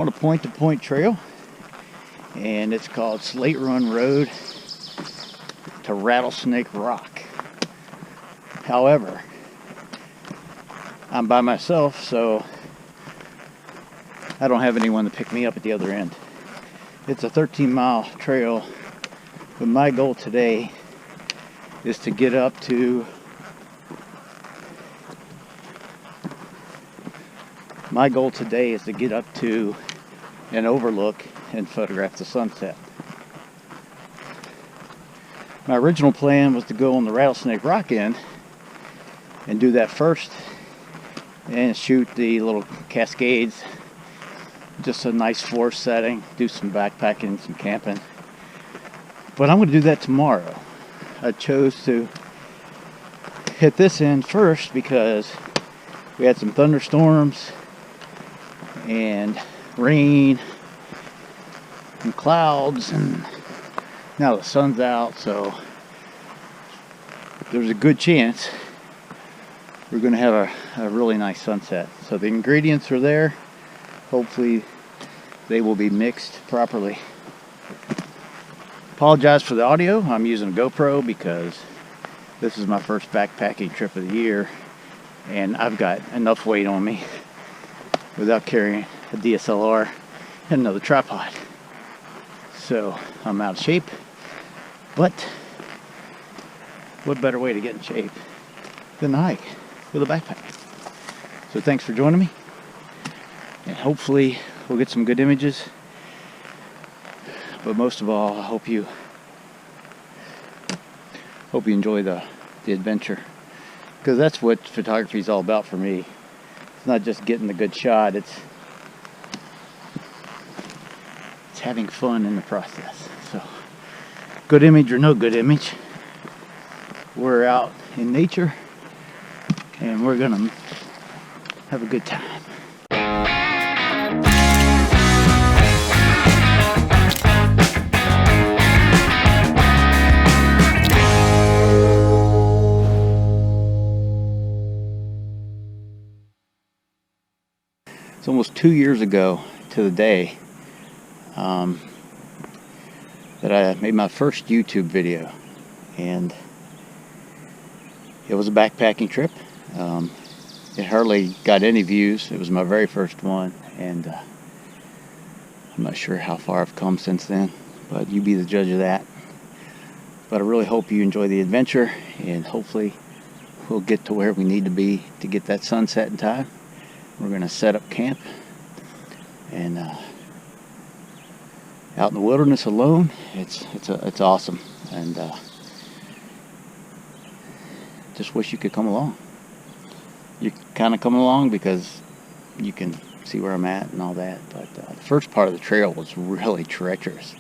On a point-to-point trail, and it's called Slate Run Road to Rattlesnake Rock. However, I'm by myself, so I don't have anyone to pick me up at the other end. It's a 13-mile trail, but my goal today is to get up to an overlook and photograph the sunset. My original plan was to go on the Rattlesnake Rock end and do that first and shoot the little cascades. Just a nice forest setting, do some backpacking, some camping. But I'm going to do that tomorrow. I chose to hit this end first because we had some thunderstorms and rain and clouds, and now the sun's out, so there's a good chance we're going to have a really nice sunset. So the ingredients are there. Hopefully they will be mixed properly. Apologize for the audio. I'm using a GoPro because this is my first backpacking trip of the year, and I've got enough weight on me without carrying a DSLR and another tripod. So I'm out of shape, but what better way to get in shape than to hike with a backpack? So thanks for joining me, and hopefully we'll get some good images. But most of all, I hope you enjoy the adventure, because that's what photography is all about for me. It's not just getting the good shot, it's having fun in the process. So, good image or no good image, we're out in nature and we're gonna have a good time. It's almost 2 years ago to the day that I made my first YouTube video, and it was a backpacking trip. It hardly got any views. It was my very first one, and I'm not sure how far I've come since then, but you be the judge of that. But I really hope you enjoy the adventure, and hopefully we'll get to where we need to be to get that sunset in time. We're going to set up camp, and out in the wilderness alone, it's awesome, and just wish you could come along. You're kind of coming along because you can see where I'm at and all that, but the first part of the trail was really treacherous,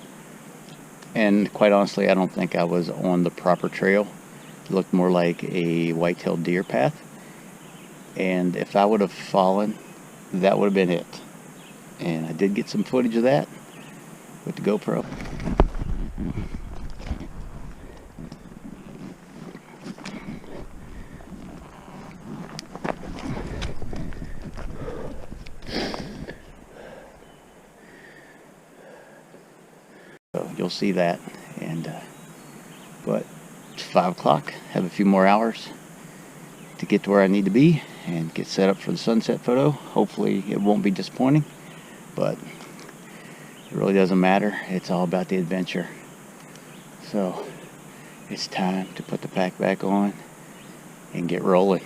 and quite honestly, I don't think I was on the proper trail. It looked more like a white-tailed deer path. And if I would have fallen, that would have been it. And I did get some footage of that with the GoPro. So you'll see that. And but it's 5 o'clock. Have a few more hours to get to where I need to be and get set up for the sunset photo. Hopefully it won't be disappointing, but it really doesn't matter. It's all about the adventure. So it's time to put the pack back on and get rolling.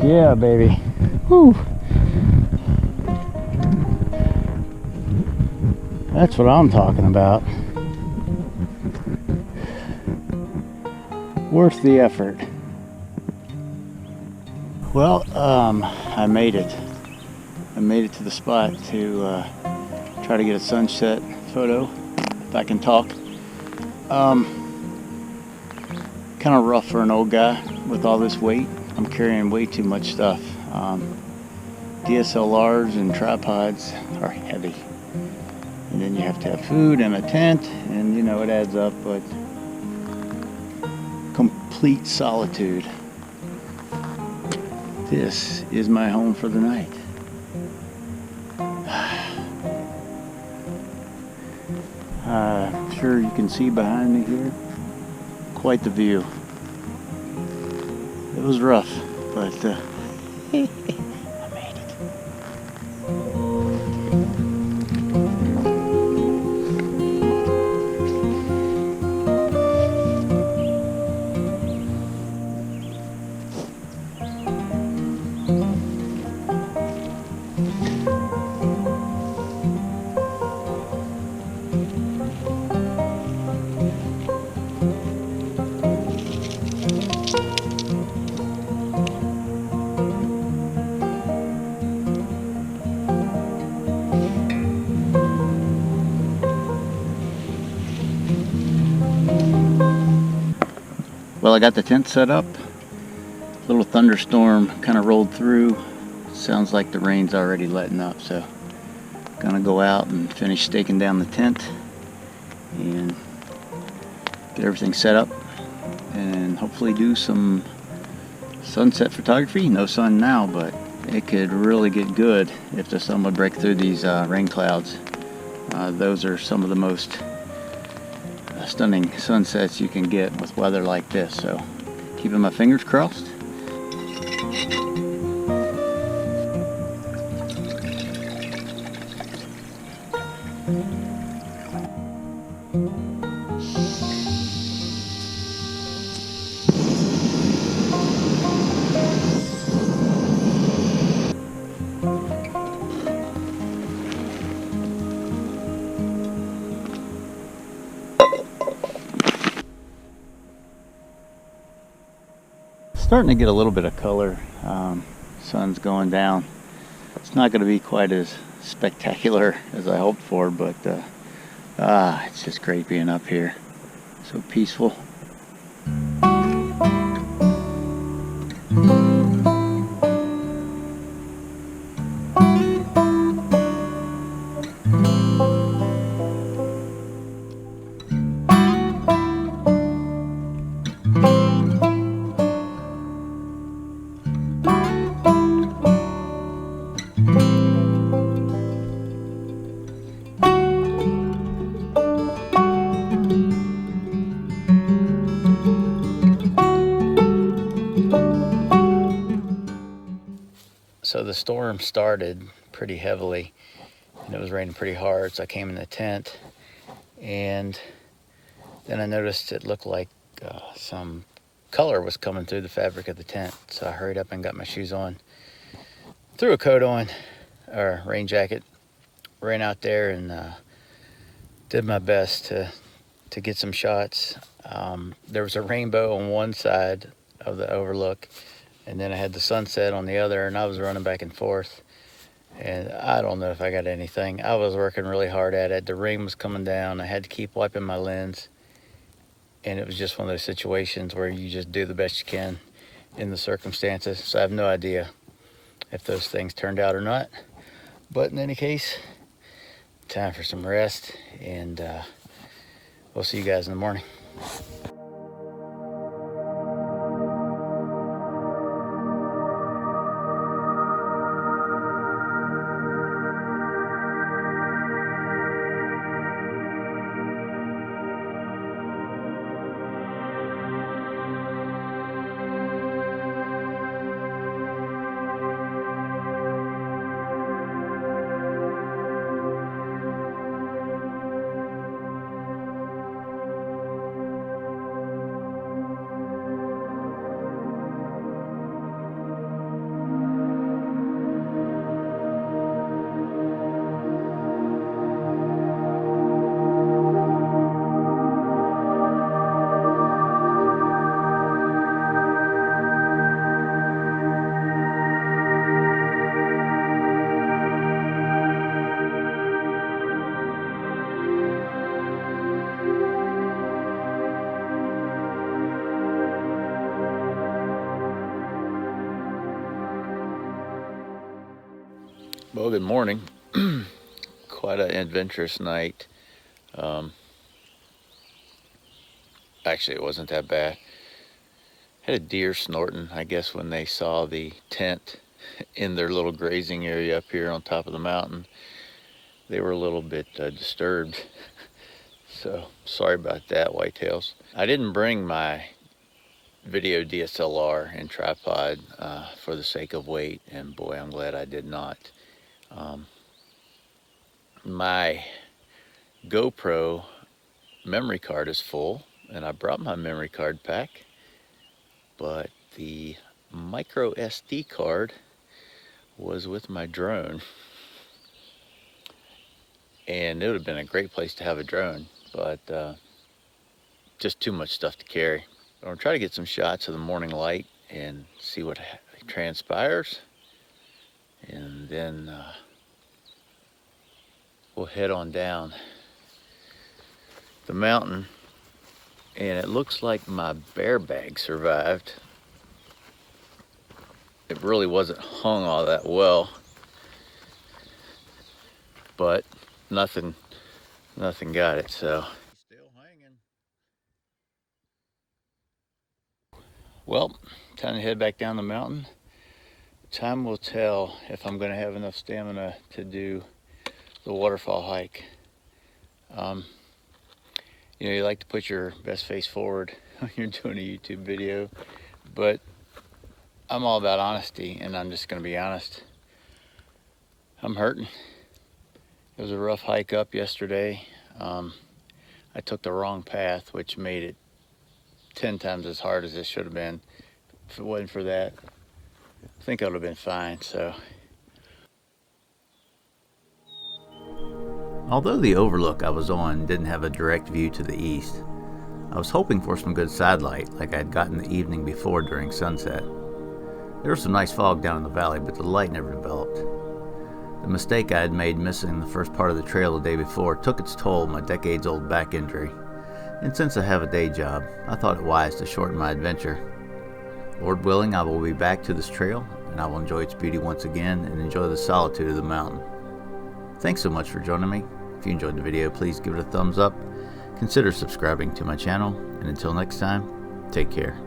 Yeah, baby. Whew. That's what I'm talking about. Worth the effort. Well, I made it. I made it to the spot to try to get a sunset photo, if I can talk. Kind of rough for an old guy with all this weight. I'm carrying way too much stuff. DSLRs and tripods are heavy. And then you have to have food and a tent, and you know it adds up, but complete solitude. This is my home for the night. I'm sure you can see behind me here. Quite the view. It was rough, but I made it. Well, I got the tent set up. A little thunderstorm kind of rolled through. Sounds like the rain's already letting up, so gonna go out and finish staking down the tent and get everything set up and hopefully do some sunset photography. No sun now, but it could really get good if the sun would break through these rain clouds. Those are some of the most stunning sunsets you can get with weather like this, so keeping my fingers crossed. Starting to get a little bit of color. Sun's going down. It's not going to be quite as spectacular as I hoped for, but it's just great being up here. So peaceful. So the storm started pretty heavily and it was raining pretty hard, so I came in the tent and then I noticed it looked like some color was coming through the fabric of the tent, so I hurried up and got my shoes on, threw a coat on, or rain jacket, ran out there and did my best to get some shots. There was a rainbow on one side of the overlook, and then I had the sunset on the other, and I was running back and forth, and I don't know if I got anything. I was working really hard at it. The rain was coming down. I had to keep wiping my lens, and it was just one of those situations where you just do the best you can in the circumstances. So I have no idea if those things turned out or not, but in any case, time for some rest, and we'll see you guys in the morning. Well, good morning. Quite an adventurous night. Actually, it wasn't that bad. Had a deer snorting, I guess, when they saw the tent in their little grazing area up here on top of the mountain. They were a little bit disturbed. So, sorry about that, whitetails. I didn't bring my video DSLR and tripod for the sake of weight, and boy, I'm glad I did not. My GoPro memory card is full, and I brought my memory card pack, but the micro SD card was with my drone, and it would have been a great place to have a drone, but just too much stuff to carry. I'm gonna try to get some shots of the morning light and see what transpires, and then we'll head on down the mountain. And it looks like my bear bag survived. It really wasn't hung all that well, but nothing got it, so. Still hanging. Well, time to head back down the mountain. Time will tell if I'm gonna have enough stamina to do the waterfall hike. You know, you like to put your best face forward when you're doing a YouTube video, but I'm all about honesty, and I'm just gonna be honest. I'm hurting. It was a rough hike up yesterday. I took the wrong path, which made it 10 times as hard as it should have been. If it wasn't for that, I think I would have been fine, so. Although the overlook I was on didn't have a direct view to the east, I was hoping for some good sidelight like I had gotten the evening before during sunset. There was some nice fog down in the valley, but the light never developed. The mistake I had made missing the first part of the trail the day before took its toll on my decades-old back injury, and since I have a day job, I thought it wise to shorten my adventure. Lord willing, I will be back to this trail, and I will enjoy its beauty once again and enjoy the solitude of the mountain. Thanks so much for joining me. If you enjoyed the video, please give it a thumbs up, consider subscribing to my channel, and until next time, take care.